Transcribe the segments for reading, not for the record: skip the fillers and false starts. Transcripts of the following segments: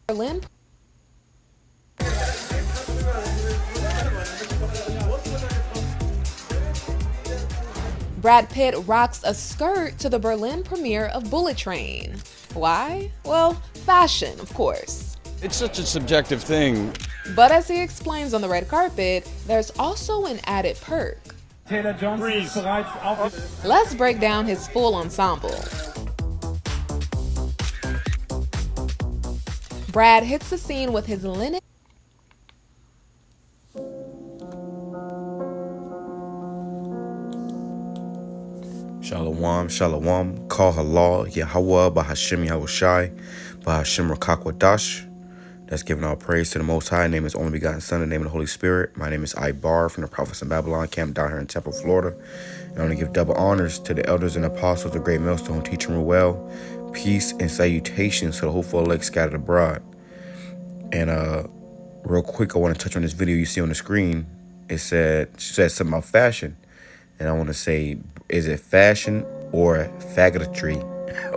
Berlin. Brad Pitt rocks a skirt to the Berlin premiere of Bullet Train. Why? Well, fashion, of course. It's such a subjective thing. But as he explains on the red carpet, there's also an added perk. Let's break down his full ensemble. Brad hits the scene with his linen. Shalom, shalom, call halal, YAHAWAH, BAHASHAM, YAHAWASHI, BAHASHAM, QADASH. That's giving all praise to the Most High. Name is only begotten Son, in the name of the Holy Spirit. My name is Ibar from the Prophets in Babylon camp down here in Temple, Florida. And I want to give double honors to the elders and apostles of Great Millstone, teaching them well, peace and salutations to the hopeful elect scattered abroad. And real quick, I want to touch on this video you see on the screen. She said something about fashion. And I want to say, is it fashion or fāggètry?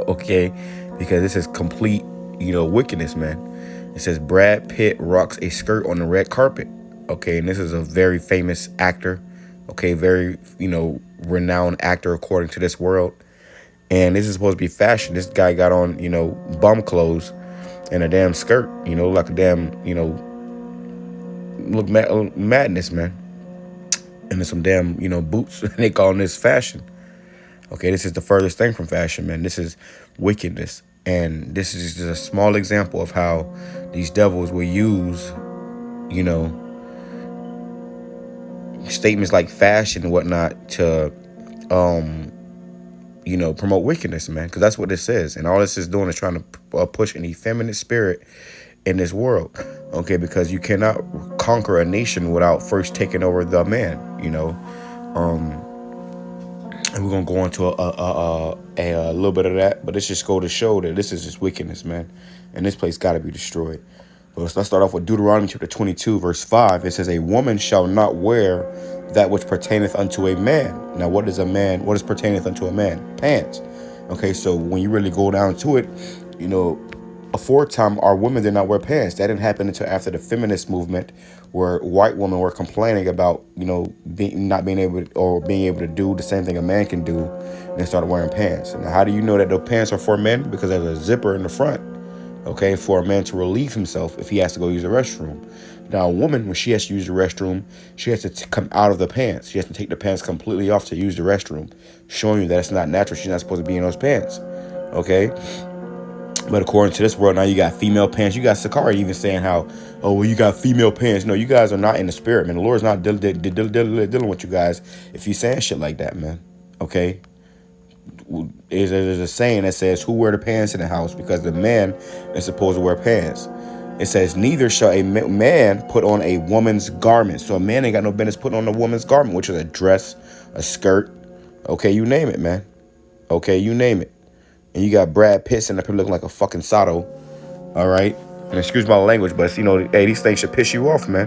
Okay, because this is complete, wickedness, man. It says Brad Pitt rocks a skirt on the red carpet. Okay, and this is a very famous actor. Okay, very, renowned actor according to this world. And this is supposed to be fashion. This guy got on, bum clothes and a damn skirt, like a damn, look madness, man. And then some damn, boots. They calling this fashion. Okay, this is the furthest thing from fashion, man. This is wickedness. And this is just a small example of how these devils will use, statements like fashion and whatnot to, promote wickedness, man. Because that's what this is. And all this is doing is trying to push an effeminate spirit in this world. Okay, because you cannot conquer a nation without first taking over the man, and we're gonna go into a little bit of that, but let's just go to show that this is just wickedness, man, and this place got to be destroyed. But let's start off with Deuteronomy chapter 22, verse 5. It says, "A woman shall not wear that which pertaineth unto a man." Now, what is a man? What is pertaineth unto a man? Pants. Okay, so when you really go down to it, aforetime, our women did not wear pants. That didn't happen until after the feminist movement, where white women were complaining about, not being able to do the same thing a man can do, and they started wearing pants. Now, how do you know that the pants are for men? Because there's a zipper in the front, okay, for a man to relieve himself if he has to go use the restroom. Now, a woman, when she has to use the restroom, she has to come out of the pants. She has to take the pants completely off to use the restroom, showing you that it's not natural. She's not supposed to be in those pants, okay? But according to this world, now you got female pants. You got Sakari even saying how, oh, well, you got female pants. No, you guys are not in the spirit, man. The Lord's not dealing with you guys if you're saying shit like that, man. Okay? There's a saying that says, who wear the pants in the house? Because the man is supposed to wear pants. It says, neither shall a man put on a woman's garment. So a man ain't got no business putting on a woman's garment, which is a dress, a skirt. Okay, you name it, man. Okay, you name it. And you got Brad Pitt sitting up here looking like a fucking Sato. All right? And excuse my language, but, hey, these things should piss you off, man.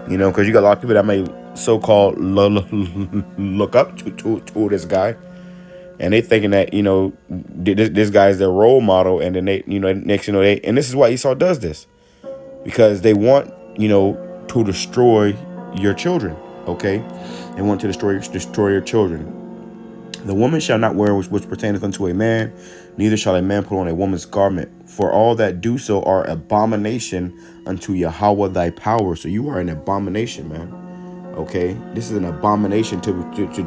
Because you got a lot of people that may so-called look up to this guy. And they thinking that, this guy is their role model. And then they, next, and this is why Esau does this. Because they want, to destroy your children. Okay? They want to destroy your children. The woman shall not wear which pertaineth unto a man, neither shall a man put on a woman's garment. For all that do so are abomination unto Yahawah thy power. So you are an abomination, man. Okay? This is an abomination to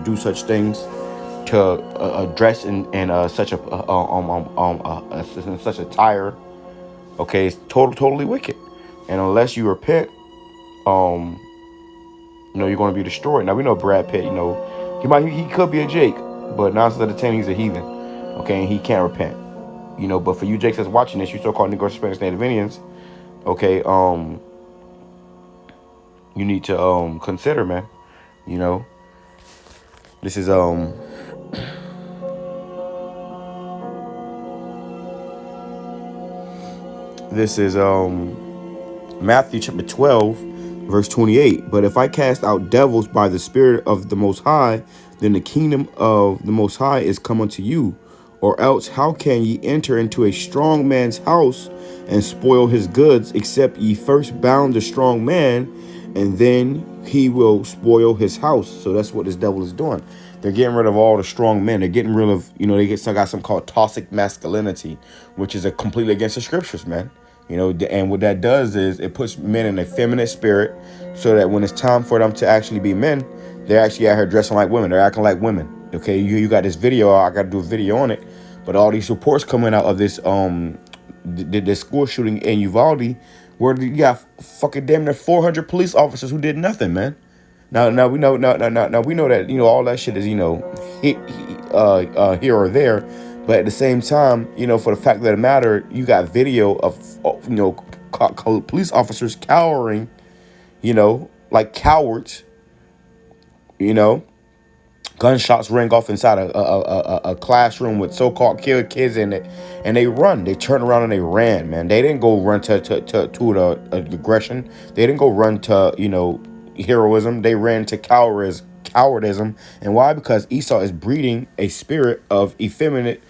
do such things, to dress in such a attire. Okay? It's totally wicked. And unless you repent, you're going to be destroyed. Now, we know Brad Pitt, he could be a Jake. But 9 out of 10, he's a heathen, okay, and he can't repent, But for you Jakes that's watching this, you so-called Negro, Spanish, Native Indians, okay, you need to consider, man. This is Matthew chapter 12, verse 28. But if I cast out devils by the Spirit of the Most High, then the kingdom of the Most High is come unto you. Or else how can ye enter into a strong man's house and spoil his goods, except ye first bound the strong man, and then he will spoil his house? So that's what this devil is doing. They're getting rid of all the strong men. They're getting rid of, they got something called toxic masculinity, which is completely against the scriptures, man. And what that does is it puts men in a feminine spirit, so that when it's time for them to actually be men, they're actually out here dressing like women. They're acting like women. Okay, you got this video. I got to do a video on it. But all these reports coming out of this the school shooting in Uvalde, where you got fucking damn near 400 police officers who did nothing, man. Now we know we know that all that shit is here or there, but at the same time, for the fact of the matter, you got video of police officers cowering, like cowards, Gunshots rang off inside a classroom with so-called kids in it, and they turned around and they ran, man. They didn't go run to the aggression. They didn't go run to heroism. They ran to cowardism. And why? Because Esau is breeding a spirit of effeminate,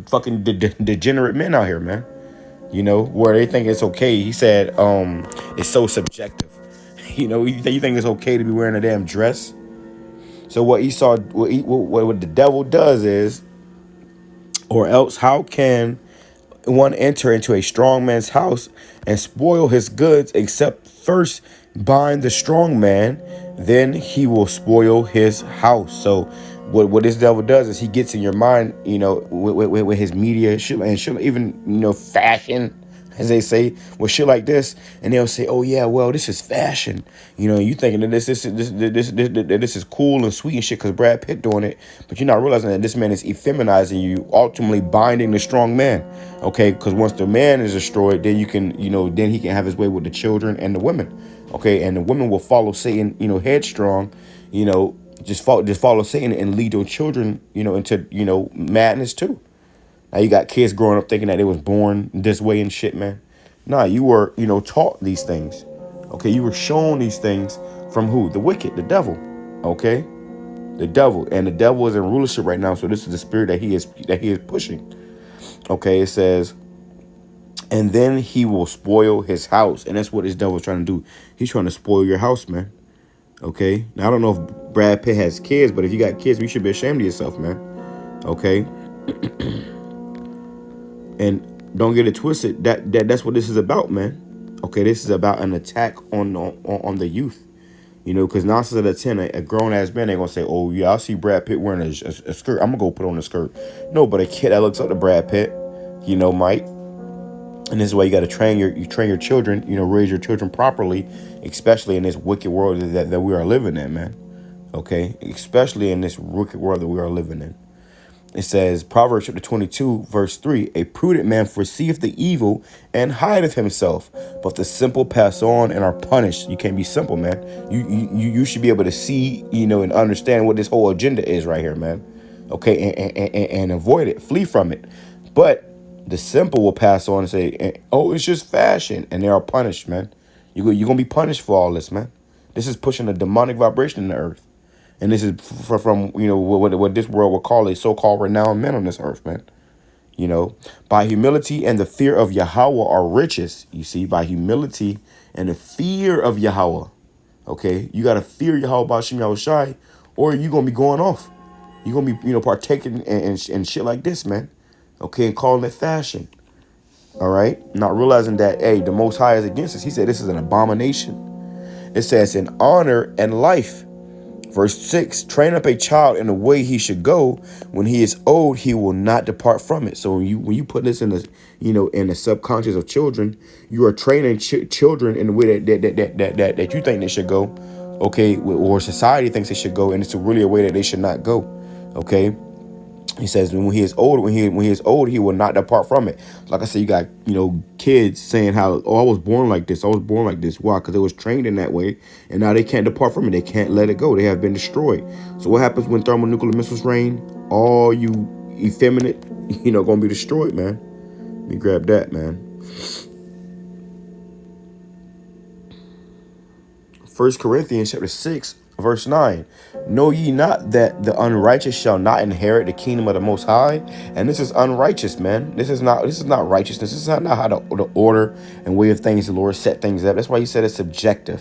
fucking degenerate men out here, man. Where they think it's okay. He said it's so subjective. You think it's okay to be wearing a damn dress? So what the devil does is, or else how can one enter into a strong man's house and spoil his goods, except first bind the strong man, then he will spoil his house. So what this devil does is he gets in your mind, with his media and shit, even fashion, as they say, with shit like this, and they'll say, "Oh yeah, well, this is fashion." You thinking that this is cool and sweet and shit because Brad Pitt doing it, but you're not realizing that this man is effeminizing you, ultimately binding the strong man. Okay, because once the man is destroyed, then you can, then he can have his way with the children and the women. Okay, and the women will follow Satan, headstrong, just follow Satan and lead your children, into madness too. Now you got kids growing up thinking that they was born this way and shit, man. Nah, you were, taught these things. Okay, you were shown these things from who? The wicked, the devil. Okay, the devil, and the devil is in rulership right now. So this is the spirit that he is pushing. Okay, it says, and then he will spoil his house, and that's what this devil is trying to do. He's trying to spoil your house, man. Okay, now I don't know if Brad Pitt has kids, but if you got kids, you should be ashamed of yourself, man. Okay. And don't get it twisted. That's what this is about, man. Okay, this is about an attack on the youth. Because 9 out of 10, a grown ass man ain't gonna say, "Oh yeah, I see Brad Pitt wearing a skirt. I'm gonna go put on a skirt." No, but a kid that looks up to Brad Pitt, might. And this is why you got to train your children. Raise your children properly, especially in this wicked world that we are living in, man. Okay, especially in this wicked world that we are living in. It says, Proverbs chapter 22, verse 3, a prudent man foreseeth the evil and hideth himself, but the simple pass on and are punished. You can't be simple, man. You should be able to see, and understand what this whole agenda is right here, man. Okay, and avoid it, flee from it. But the simple will pass on and say, "Oh, it's just fashion," and they are punished, man. You're going to be punished for all this, man. This is pushing a demonic vibration in the earth. And this is from what this world will call a so-called renowned men on this earth, man. By humility and the fear of Yahawah are riches. You see, by humility and the fear of Yahawah. Okay, you got to fear Yahawah BAHASHAM YAHAWASHI, or you're going to be going off. You're going to be, partaking in shit like this, man. Okay, and calling it fashion. All right, not realizing that, hey, the Most High is against us. He said this is an abomination. It says in honor and life. Verse 6, train up a child in the way he should go. When he is old, he will not depart from it. So when you put this in the, in the subconscious of children, you are training children in the way that you think they should go. Okay, or society thinks they should go, and it's really a way that they should not go. Okay. He says when he is old, he will not depart from it. Like I said, you got, kids saying how, "Oh, I was born like this. I was born like this." Why? Because they was trained in that way, and now they can't depart from it. They can't let it go. They have been destroyed. So what happens when thermonuclear missiles rain? All you effeminate, gonna be destroyed, man. Let me grab that, man. 1 Corinthians chapter 6, Verse 9, know ye not that the unrighteous shall not inherit the kingdom of the Most High? And this is unrighteous, man. This is not righteousness. This is not how the order and way of things the Lord set things up. That's why he said it's subjective.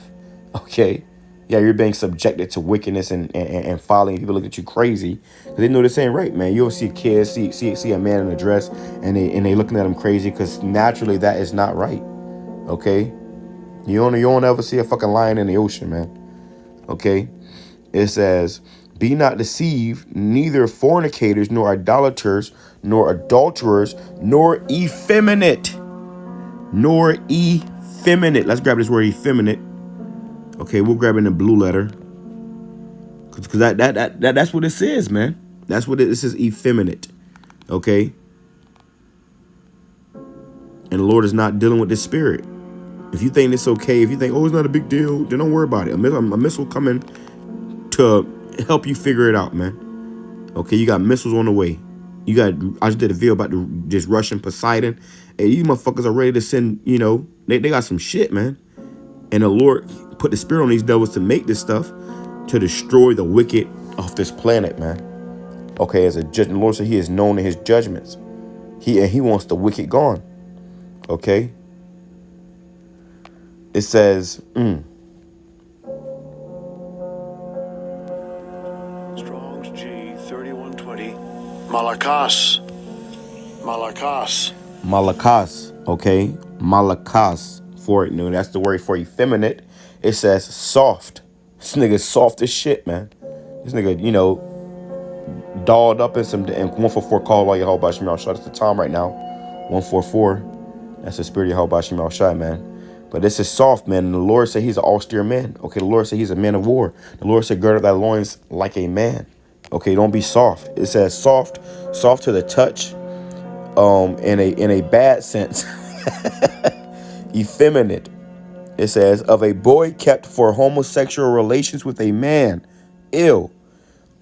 Okay? Yeah, you're being subjected to wickedness and folly. People look at you crazy because they know this ain't right, man. You'll see kids, see a man in a dress, and they looking at him crazy because naturally that is not right. Okay? You don't ever see a fucking lion in the ocean, man. Okay, it says, be not deceived, neither fornicators, nor idolaters, nor adulterers, nor effeminate. Let's grab this word effeminate. Okay, we'll grab it in the blue letter. Because that's what it says, man. That's what this is, effeminate. Okay. And the Lord is not dealing with this spirit. If you think it's okay, if you think, oh, it's not a big deal, then don't worry about it. A missile coming to help you figure it out, man. Okay, you got missiles on the way. I just did a video about this Russian Poseidon. And you motherfuckers are ready to send, they got some shit, man. And the Lord put the spirit on these devils to make this stuff to destroy the wicked off this planet, man. Okay, as a judge, the Lord said he is known in his judgments. He wants the wicked gone. Okay. It says, Strong's G 3120. Malakas. Okay, malakas for it. No, that's the word for effeminate. It says soft. This nigga's soft as shit, man. This nigga, dolled up in some, and 144 call YAHAWASHI. That's the time right now. 144. That's the spirit of YAHAWASHI, man. But this is soft, man. And the Lord said he's an austere man. Okay, the Lord said he's a man of war. The Lord said, gird up thy loins like a man. Okay, don't be soft. It says soft to the touch, in a bad sense. Effeminate. It says, of a boy kept for homosexual relations with a man. Ill.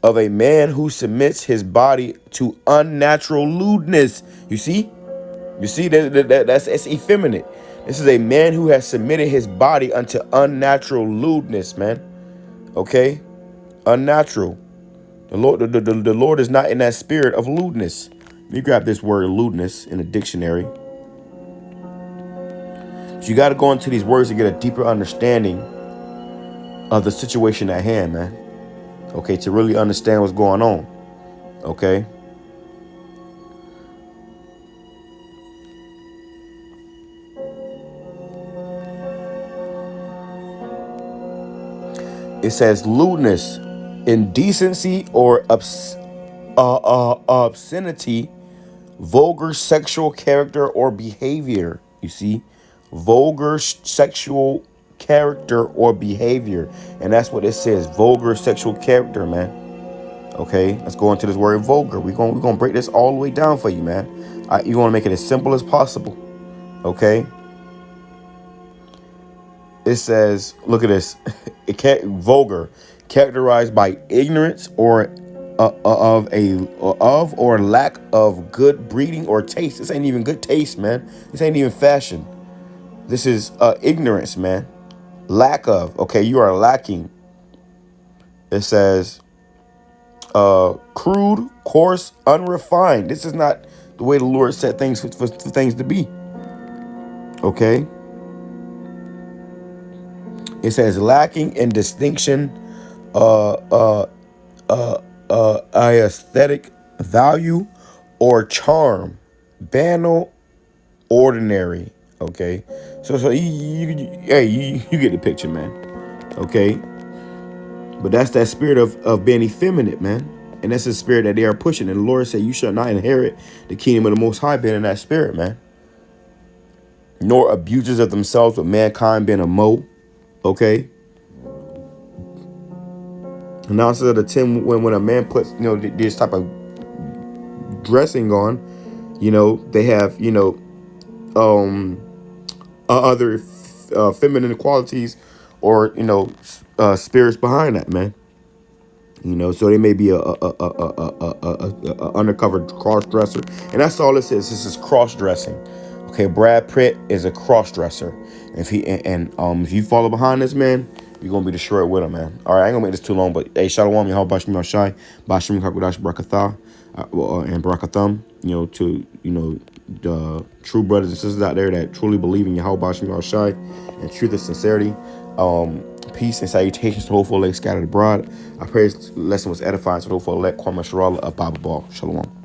Of a man who submits his body to unnatural lewdness. You see? That's effeminate. This is a man who has submitted his body unto unnatural lewdness, man. Okay? Unnatural. The Lord is not in that spirit of lewdness. Let me grab this word lewdness in the dictionary. So you got to go into these words to get a deeper understanding of the situation at hand, man. Okay, to really understand what's going on. Okay? It says lewdness, indecency or obscenity, vulgar sexual character or behavior. You see, vulgar sexual character or behavior. And that's what it says, vulgar sexual character, man. Okay, let's go into this word vulgar. We're gonna break this all the way down for you, man. You want to make it as simple as possible. Okay. It says, look at this. Vulgar, characterized by ignorance or or lack of good breeding or taste. This ain't even good taste, man. This ain't even fashion. This is ignorance, man. Lack of. Okay, you are lacking. It says crude, coarse, unrefined. This is not the way the Lord set things for things to be. Okay. It says lacking in distinction, aesthetic value or charm, banal, ordinary. Okay, so you get the picture, man. Okay, but that's that spirit of being effeminate, man, and that's the spirit that they are pushing. And the Lord said, "You shall not inherit the kingdom of the Most High," being in that spirit, man. Nor abusers of themselves with mankind, being a mo. Okay. Announcers of the 10, when a man puts, this type of dressing on, they have, other feminine qualities or, spirits behind that, man. So they may be a undercover cross dresser, and that's all this is. This is cross dressing. Okay, Brad Pitt is a cross dresser. If you follow behind this man, you're gonna be destroyed with them, man. All right, I ain't gonna make this too long, but hey, Shalom, YAHAWASHI, BAHASHAM, QADASH, Barakatah, and Barakatham. You know, to the true brothers and sisters out there that truly believe in YAHAWASHI and truth and sincerity. Peace and salutations to hopeful elect scattered abroad. I pray this lesson was edifying to hopeful elect Kwame Sharala of Bible Ball. Shalom.